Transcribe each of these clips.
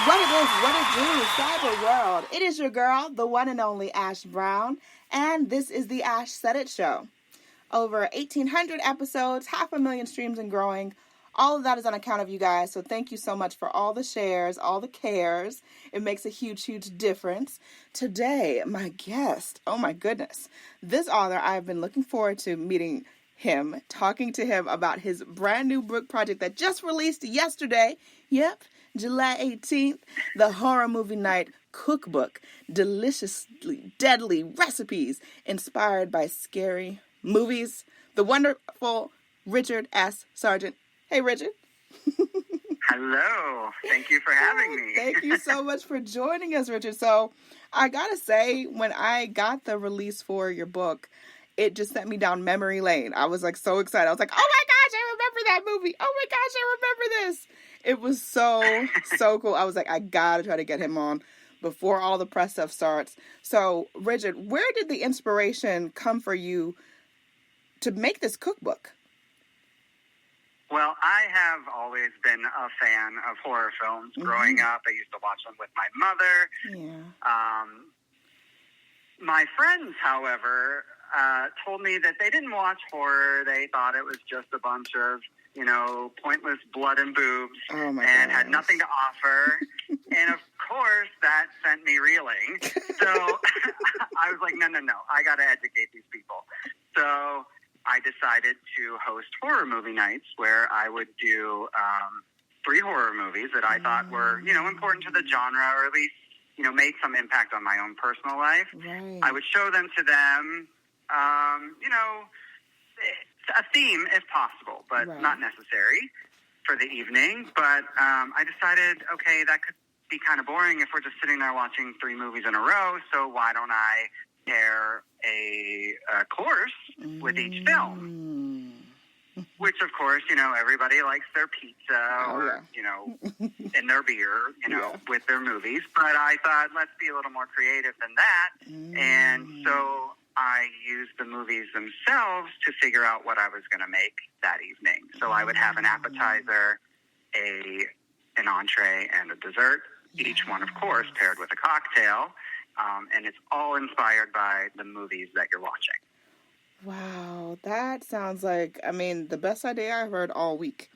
What it is, what it do, cyber world. It is your girl, the one and only Ash Brown, and this is the ashsaiditshow. Over 1,800 episodes, 500,000 streams and growing. All of that is on account of you guys, so thank you so much for all the shares, all the cares. It makes a huge, huge difference. Today, my guest, oh my goodness, this author, I've been looking forward to meeting him, talking to him about his brand new book project that just released yesterday. Yep. July 18th, the Horror Movie Night Cookbook. Deliciously deadly recipes inspired by scary movies. The wonderful Richard S. Sargent. Hey, Richard. Hello. Thank you for having me. Thank you so much for joining us, Richard. So, I gotta say, when I got the release for your book, it just sent me down memory lane. I was like so excited. I was like, oh my gosh, I remember that movie. Oh my gosh, I remember this. It was so cool. I was like, I gotta try to get him on before all the press stuff starts. So, Richard, where did the inspiration come for you to make this cookbook? Well, I have always been a fan of horror films. Growing up, I used to watch them with my mother. Yeah. My friends, however, told me that they didn't watch horror. They thought it was just a bunch of, pointless blood and boobs and had nothing to offer. And of course, that sent me reeling. So I was like, no, I got to educate these people. So I decided to host horror movie nights where I would do 3 horror movies that I thought were, important to the genre, or at least, made some impact on my own personal life. Right. I would show them to them, a theme if possible, but not necessary for the evening. But I decided, okay, that could be kind of boring if we're just sitting there watching 3 movies in a row. So why don't I pair a course with each film? Which, of course, everybody likes their pizza or, and their beer, with their movies. But I thought, let's be a little more creative than that. And so I used the movies themselves to figure out what I was going to make that evening. So I would have an appetizer, an entree, and a dessert. Each one, of course, paired with a cocktail. And it's all inspired by the movies that you're watching. Wow, that sounds like, the best idea I've heard all week.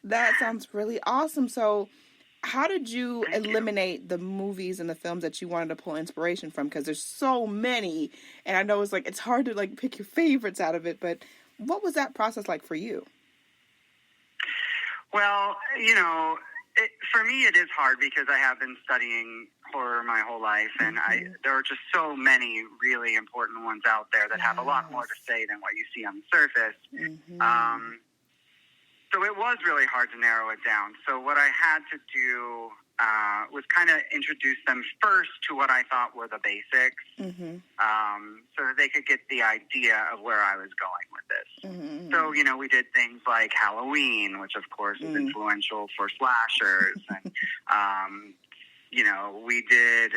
That sounds really awesome. So, how did you eliminate the movies and the films that you wanted to pull inspiration from? Because there's so many, and I know it's hard to pick your favorites out of it, but what was that process like for you? Well, for me it is hard because I have been studying horror my whole life, and there are just so many really important ones out there that have a lot more to say than what you see on the surface. So it was really hard to narrow it down. So what I had to do was kind of introduce them first to what I thought were the basics, so that they could get the idea of where I was going with this. So, we did things like Halloween, which of course is influential for slashers, and, we did,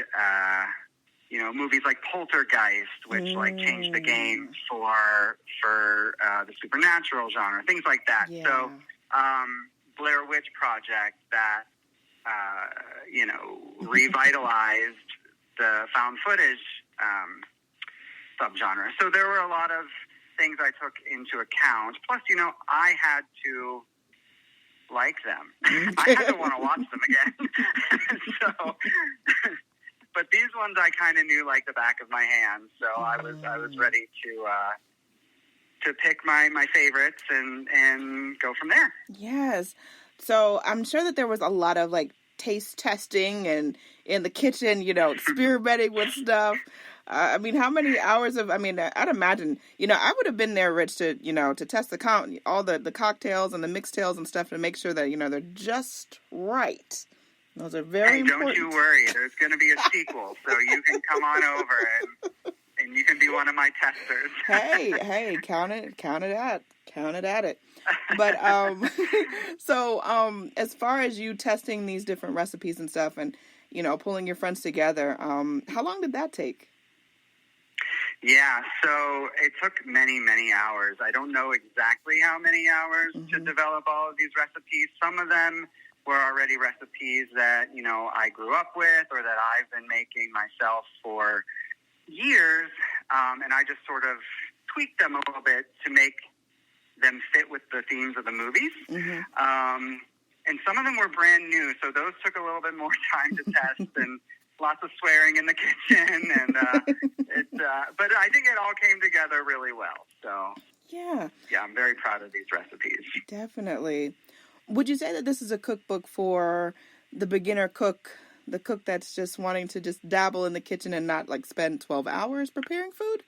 movies like Poltergeist, which changed the game for the supernatural genre, things like that. Yeah. So, Blair Witch Project that, revitalized the found footage subgenre. So there were a lot of things I took into account. Plus, I had to like them. I had to want to watch them again. But these ones I kind of knew like the back of my hand. So I was ready to pick my favorites and go from there. Yes. So I'm sure that there was a lot of taste testing and in the kitchen, experimenting with stuff. How many hours of, I'd imagine, I would have been there, Rich, to test all the cocktails and the mixtails and stuff to make sure that, they're just right. Those are very important. Don't you worry. There's going to be a sequel, so you can come on over and you can be one of my testers. Hey, count it at it. But, as far as you testing these different recipes and stuff and, pulling your friends together, how long did that take? Yeah, so it took many, many hours. I don't know exactly how many hours to develop all of these recipes. Some of them were already recipes that, I grew up with or that I've been making myself for years, and I just sort of tweaked them a little bit to make them fit with the themes of the movies. And some of them were brand new, so those took a little bit more time to test and lots of swearing in the kitchen, and but I think it all came together really well. So yeah, I'm very proud of these recipes. Definitely. Would you say that this is a cookbook for the beginner cook, the cook that's just wanting to just dabble in the kitchen and not spend 12 hours preparing food?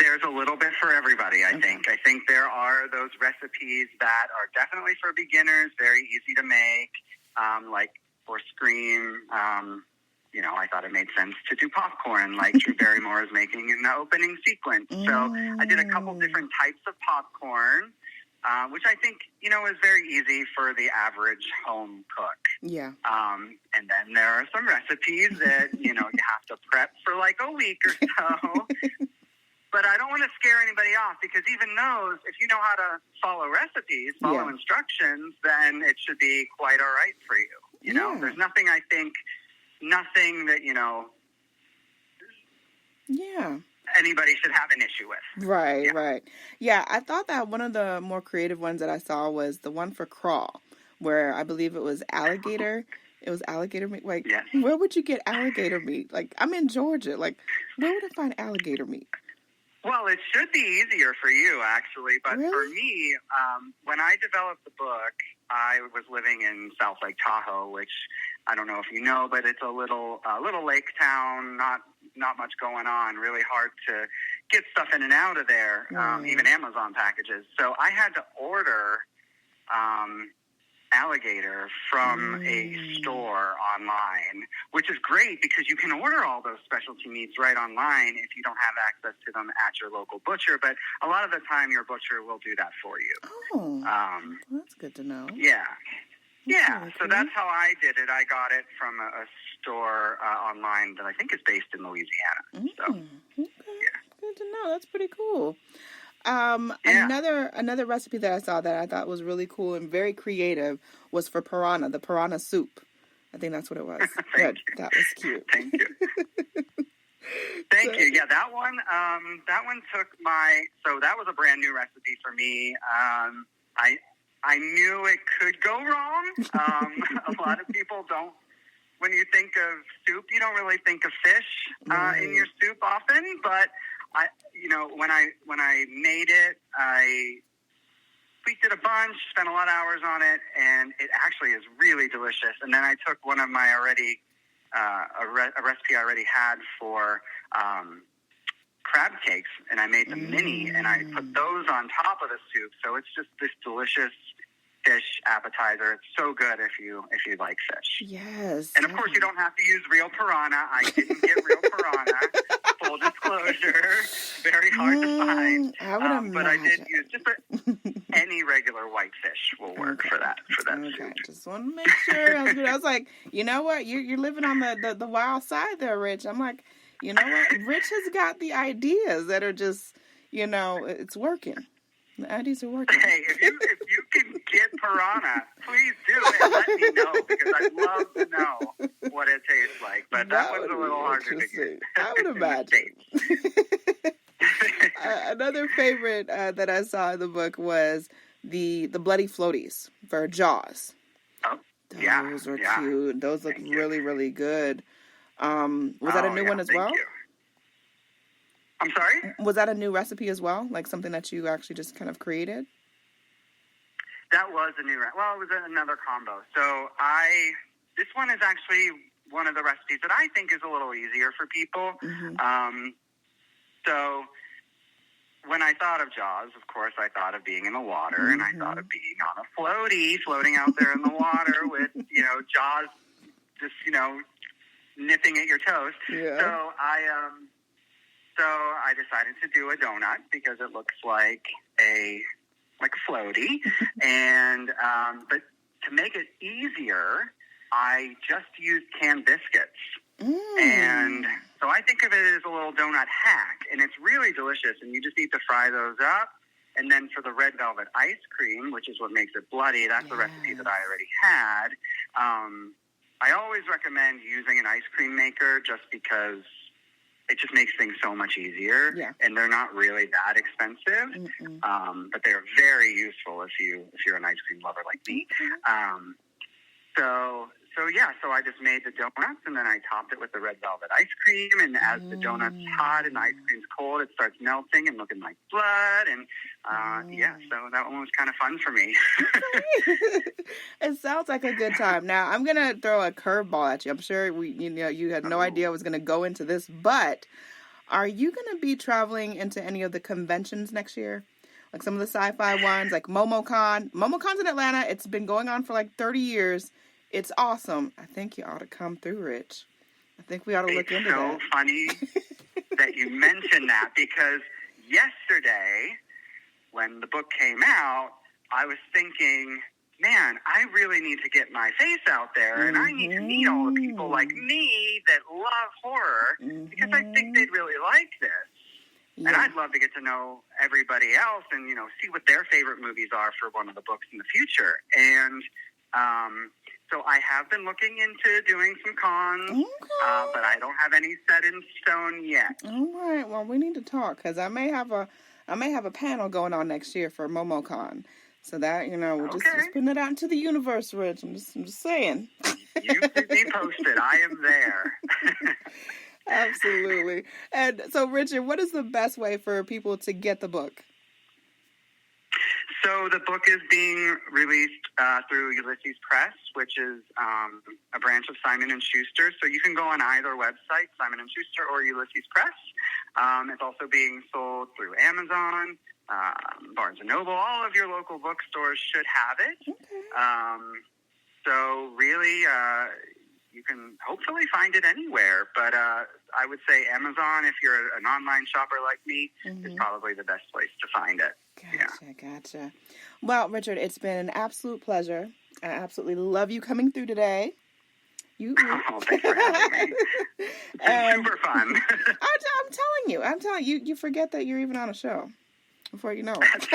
There's a little bit for everybody, I think. I think there are those recipes that are definitely for beginners, very easy to make, like for Scream, I thought it made sense to do popcorn like Drew Barrymore is making in the opening sequence. So I did a couple different types of popcorn, which I think, is very easy for the average home cook. Yeah. And then there are some recipes that, you have to prep for like a week or so. But I don't want to scare anybody off, because even those, if you know how to follow recipes, follow instructions, then it should be quite all right for you. You know, there's nothing that, anybody should have an issue with. Right. Yeah, I thought that one of the more creative ones that I saw was the one for crawl, where I believe it was alligator. It was alligator meat. Where would you get alligator meat? I'm in Georgia. Where would I find alligator meat? Well, it should be easier for you, actually. But really? For me, when I developed the book, I was living in South Lake Tahoe, which I don't know if you know, but it's a little lake town, not much going on, really hard to get stuff in and out of there, even Amazon packages. So I had to order alligator from a store online, which is great because you can order all those specialty meats right online if you don't have access to them at your local butcher. But a lot of the time, your butcher will do that for you. Oh, that's good to know. Yeah. Really so cool. That's how I did it. I got it from a store online that I think is based in Louisiana. So, okay. Good to know. That's pretty cool. Another recipe that I saw that I thought was really cool and very creative was for piranha, the piranha soup. I think that's what it was. Good. That was cute. Thank you. Thank you. Yeah, that one took so that was a brand new recipe for me. I knew it could go wrong. A lot of people don't, when you think of soup, you don't really think of fish in your soup often, but when I made it, I tweaked it a bunch, spent a lot of hours on it, and it actually is really delicious. And then I took one of my a recipe I already had for crab cakes, and I made them mini, and I put those on top of the soup. So it's just this delicious fish appetizer. It's so good if you like fish. Yes. And of course, you don't have to use real piranha. I didn't get real piranha. Full disclosure, very hard to find. I would imagine. But I did use just any regular white fish will work for that. Okay, just want to make sure. I was like, you know what? You're living on the wild side there, Rich. I'm like, you know what? Rich has got the ideas that are just, it's working. The ideas are working. Hey, if you can get piranha, please do it. Let me know, because I'd love to know what it tastes like. But that one's a little harder to get. I would imagine. Another favorite that I saw in the book was the bloody floaties for Jaws. Oh, those are cute. Those look really, really good. Was that a new one as well? You. I'm sorry? Was that a new recipe as well? Like something that you actually just kind of created? That was a new it was another combo. So this one is actually one of the recipes that I think is a little easier for people. So when I thought of Jaws, of course, I thought of being in the water, and I thought of being on a floaty, floating out there in the water with, Jaws just, nipping at your toes. Yeah. So I decided to do a donut because it looks like a floaty, and but to make it easier, I just used canned biscuits And so I think of it as a little donut hack, and it's really delicious, and you just need to fry those up. And then for the red velvet ice cream, which is what makes it bloody, that's the recipe that I already had. I always recommend using an ice cream maker just because it just makes things so much easier, and they're not really that expensive, but they're very useful if you're an ice cream lover like me. So I just made the donuts, and then I topped it with the red velvet ice cream, and as the donut's hot and the ice cream's cold, it starts melting and looking like blood, and so that one was kind of fun for me. It sounds like a good time. Now, I'm going to throw a curveball at you. I'm sure you had no idea I was going to go into this, but are you going to be traveling into any of the conventions next year? Like some of the sci-fi ones, like MomoCon. MomoCon's in Atlanta. It's been going on for like 30 years. It's awesome. I think you ought to come through, Rich. I think we ought to look into that. It's so funny that you mentioned that, because yesterday, when the book came out, I was thinking, man, I really need to get my face out there, and I need to meet all the people like me that love horror, because I think they'd really like this. Yeah. And I'd love to get to know everybody else and, see what their favorite movies are for one of the books in the future. And so I have been looking into doing some cons, but I don't have any set in stone yet. All right. Well, we need to talk, because I may have a panel going on next year for MomoCon. So that, we're just putting it out into the universe, Rich. I'm just saying. You keep me posted. I am there. Absolutely. And so, Richard, what is the best way for people to get the book? So the book is being released through Ulysses Press, which is a branch of Simon & Schuster. So you can go on either website, Simon & Schuster or Ulysses Press. It's also being sold through Amazon, Barnes & Noble. All of your local bookstores should have it. Okay. So really, you can hopefully find it anywhere. But I would say Amazon, if you're an online shopper like me, is probably the best place to find it. Gotcha. Well, Richard, it's been an absolute pleasure. I absolutely love you coming through today. Thanks for having me. It's been super fun. I'm telling you, you forget that you're even on a show before you know it.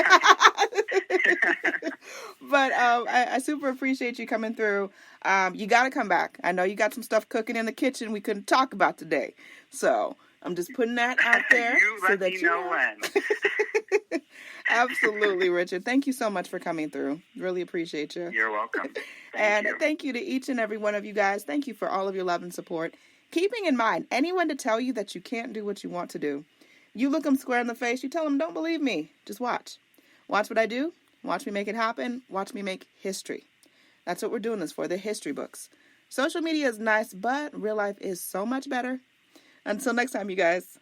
But I super appreciate you coming through. You got to come back. I know you got some stuff cooking in the kitchen we couldn't talk about today. So I'm just putting that out there. You let me know when. Absolutely, Richard. Thank you so much for coming through. Really appreciate you. You're welcome. Thank you to each and every one of you guys. Thank you for all of your love and support. Keeping in mind, anyone to tell you that you can't do what you want to do, you look them square in the face, you tell them, don't believe me. Just watch. Watch what I do. Watch me make it happen. Watch me make history. That's what we're doing this for, the history books. Social media is nice, but real life is so much better. Until next time, you guys.